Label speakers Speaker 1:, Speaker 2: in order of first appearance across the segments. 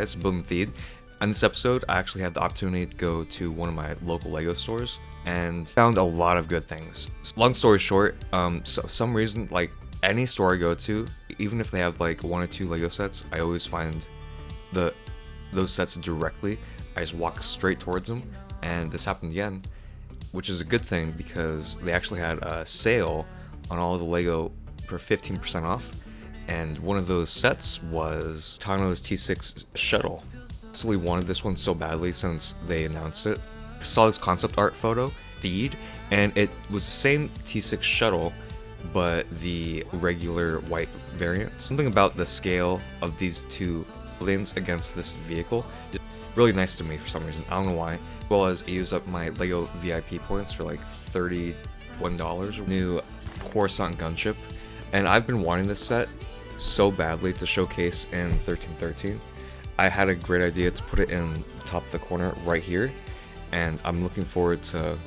Speaker 1: guys, building Theed. On this episode, I actually had the opportunity to go to one of my local LEGO stores and found a lot of good things. Long story short, so some reason, like any store I go to, even if they have like 1 or 2 LEGO sets, I always find those sets directly. I just walk straight towards them, and this happened again, which is a good thing because they actually had a sale on all of the LEGO for 15% off, and one of those sets was Tano's T6 shuttle. Absolutely wanted this one so badly since they announced it. I saw this concept art photo, Theed, and it was the same T6 shuttle, but the regular white variant. Something about the scale of these two buildings against this vehicle is really nice to me for some reason. I don't know why. As well as I used up my LEGO VIP points for like $31. New Coruscant gunship, and I've been wanting this set so badly to showcase in 1313. I had a great idea to put it in the top of the corner right here, and I'm looking forward to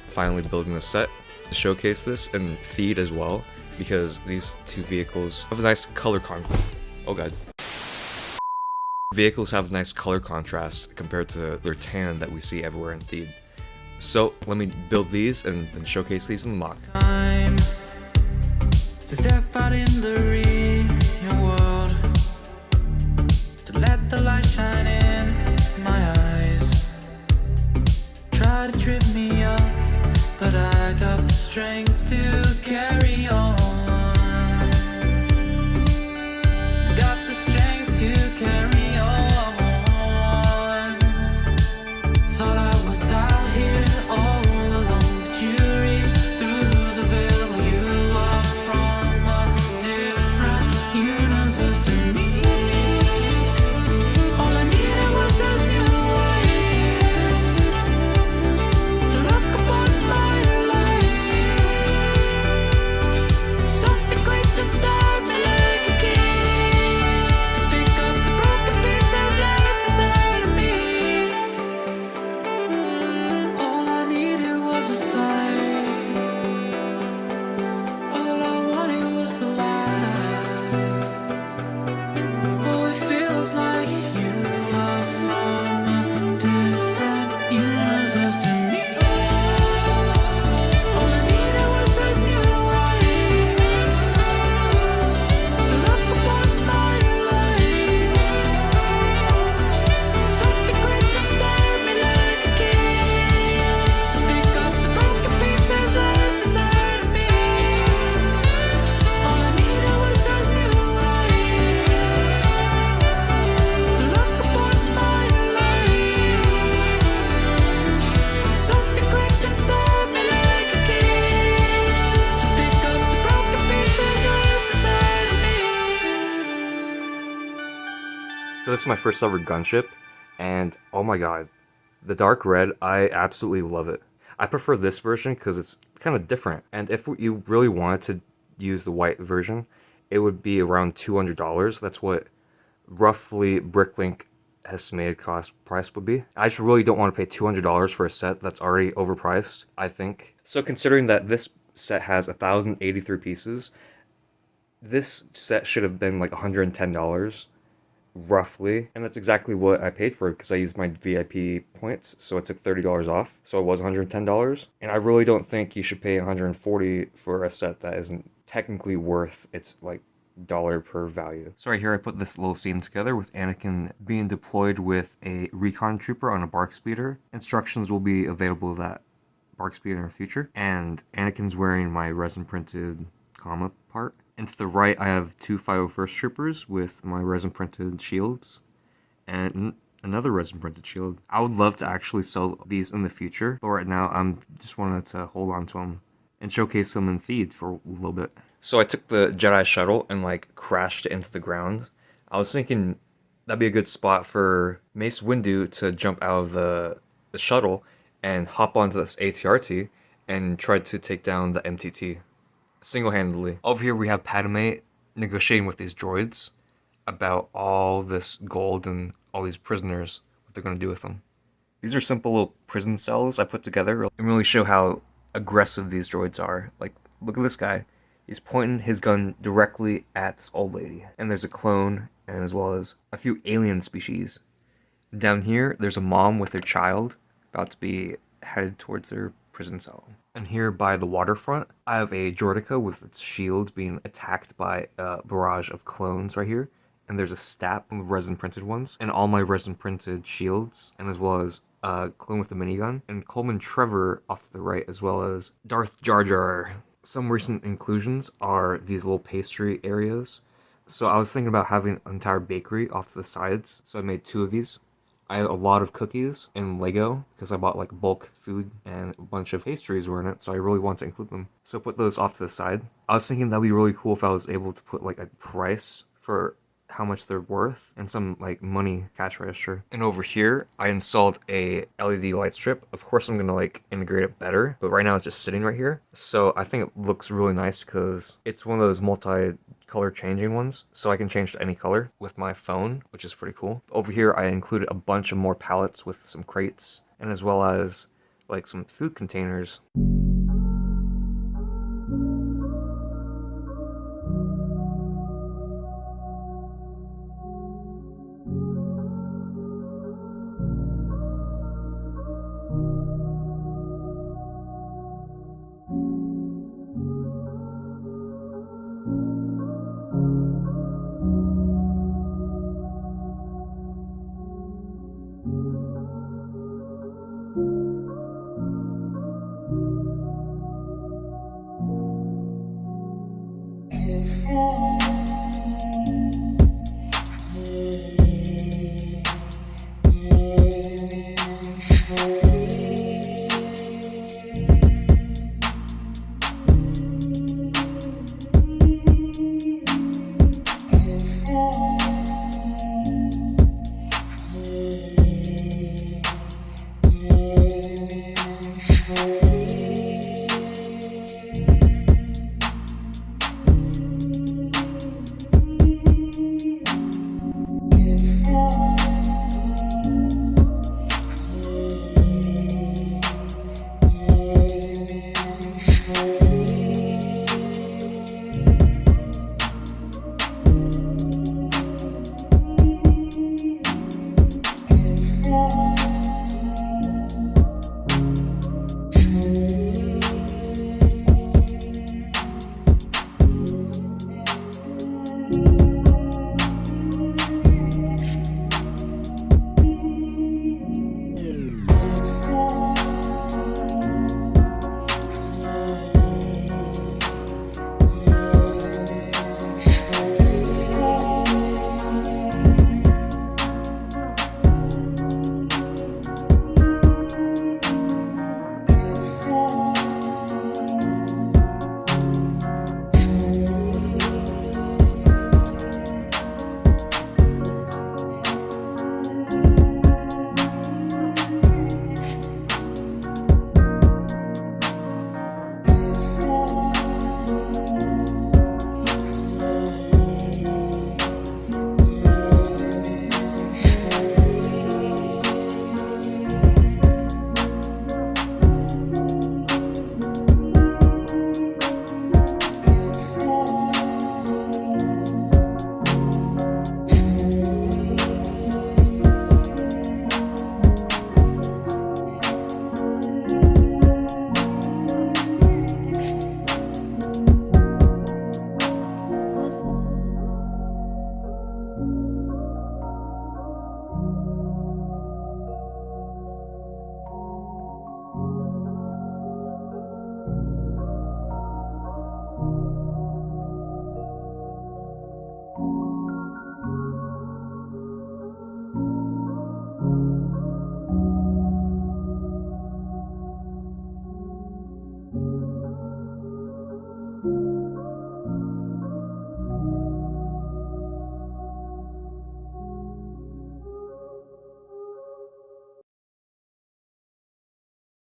Speaker 1: finally building the set to showcase this and Theed as well, because these two vehicles have a nice color contrast. Oh god. Vehicles have a nice color contrast compared to their tan that we see everywhere in Theed. So let me build these and then showcase these in the mock.
Speaker 2: Time to step out in the real world, to let the light shine in my eyes. Try to trip me up, but I got the strength to carry on. Got the strength to carry on. Thought I was out here all alone, but you reached through the veil. You are from a different universe to me. All I needed was those new eyes to look upon my life. Something clicked inside me like a key to pick up the broken pieces left inside of me. All I needed was a sign. All I wanted was the light. Oh, it feels like you are from a different universe to me. All I needed was those new eyes to look upon my life. Something clicked inside me like a key to pick up the broken pieces left inside of me. All I needed was those new eyes to look upon my life. Something clicked inside me like a key to pick up the broken pieces left inside of me.
Speaker 1: So this is my first ever gunship, and oh my god, the dark red, I absolutely love it. I prefer this version because it's kind of different, and if you really wanted to use the white version, it would be around $200. That's what roughly Bricklink estimated cost price would be. I just really don't want to pay $200 for a set that's already overpriced, I think. So considering that this set has 1,083 pieces, this set should have been like $110 roughly, and that's exactly what I paid for it because I used my VIP points, so I took $30 off, so it was $110. And I really don't think you should pay $140 for a set that isn't technically worth its like dollar per value. So right here I put this little scene together with Anakin being deployed with a recon trooper on a bark speeder. Instructions will be available of that bark speeder in the future, and Anakin's wearing my resin printed comma part. And to the right, I have 2 501st troopers with my resin printed shields and another resin printed shield. I would love to actually sell these in the future, but right now I'm just wanted to hold on to them and showcase them in Theed for a little bit. So I took the Jedi shuttle and like crashed it into the ground. I was thinking that'd be a good spot for Mace Windu to jump out of the shuttle and hop onto this ATRT and try to take down the MTT. Single-handedly. Over here we have Padme negotiating with these droids about all this gold and all these prisoners, what they're going to do with them. These are simple little prison cells I put together and really show how aggressive these droids are. Like, look at this guy. He's pointing his gun directly at this old lady. And there's a clone and as well as a few alien species. Down here, there's a mom with her child about to be headed towards their prison cell. And here by the waterfront, I have a Jordica with its shield being attacked by a barrage of clones right here. And there's a stat of resin printed ones, and all my resin printed shields, and as well as a clone with a minigun, and Coleman Trevor off to the right, as well as Darth Jar Jar. Some recent inclusions are these little pastry areas. So I was thinking about having an entire bakery off to the sides, so I made two of these. I had a lot of cookies and Lego because I bought like bulk food and a bunch of pastries were in it, so I really want to include them. So I put those off to the side. I was thinking that'd be really cool if I was able to put like a price for how much they're worth and some like money cash register. And over here, I installed a LED light strip. Of course, I'm gonna like integrate it better, but right now it's just sitting right here. So I think it looks really nice because it's one of those multi-color changing ones, so I can change to any color with my phone, which is pretty cool. Over here, I included a bunch of more pallets with some crates and as well as like some food containers.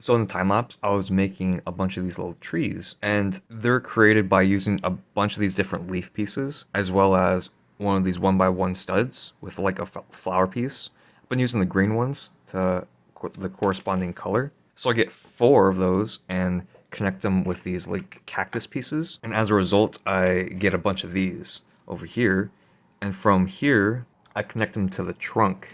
Speaker 1: So in the time lapse, I was making a bunch of these little trees, and they're created by using a bunch of these different leaf pieces, as well as one of these one by one studs with like a flower piece. I've been using the green ones to the corresponding color. So I get four of those and connect them with these like cactus pieces, and as a result, I get a bunch of these over here. And from here, I connect them to the trunk.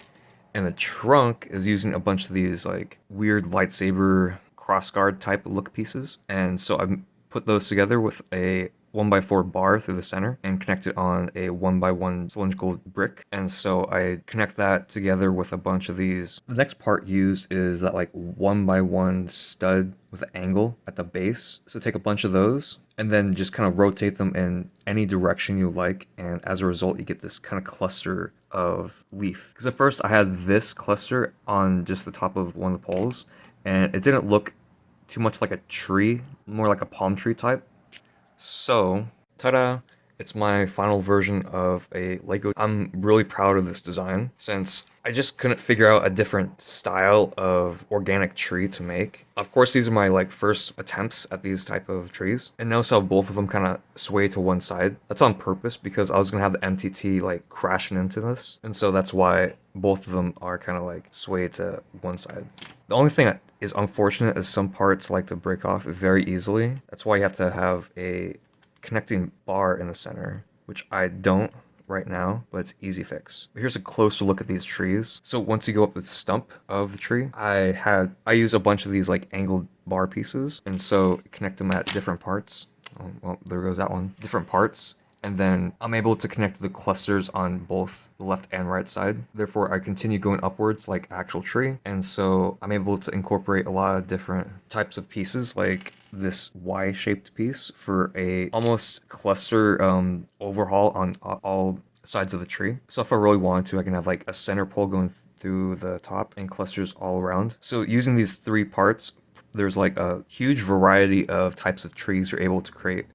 Speaker 1: And the trunk is using a bunch of these like weird lightsaber crossguard type look pieces. And so I put those together with a 1x4 bar through the center and connect it on a 1x1 cylindrical brick. And so I connect that together with a bunch of these. The next part used is that like 1x1 stud with an angle at the base. So take a bunch of those and then just kind of rotate them in any direction you like. And as a result, you get this kind of cluster of leaf. Because at first I had this cluster on just the top of one of the poles, and it didn't look too much like a tree, more like a palm tree type. So, ta-da! It's my final version of a Lego. I'm really proud of this design since I just couldn't figure out a different style of organic tree to make. Of course, these are my like first attempts at these type of trees. And notice how both of them kind of sway to one side. That's on purpose because I was gonna have the MTT like crashing into this. And so that's why both of them are kind of like swayed to one side. The only thing that is unfortunate is some parts like to break off very easily. That's why you have to have a connecting bar in the center, which I don't right now, but it's easy fix. Here's a closer look at these trees. So once you go up the stump of the tree, I use a bunch of these like angled bar pieces, and so connect them at different parts. Oh, well, there goes that one. Different parts. And then I'm able to connect the clusters on both the left and right side. Therefore, I continue going upwards like actual tree. And so I'm able to incorporate a lot of different types of pieces, like this Y-shaped piece for a almost cluster overhaul on all sides of the tree. So if I really wanted to, I can have like a center pole going through the top and clusters all around. So using these three parts, there's like a huge variety of types of trees you're able to create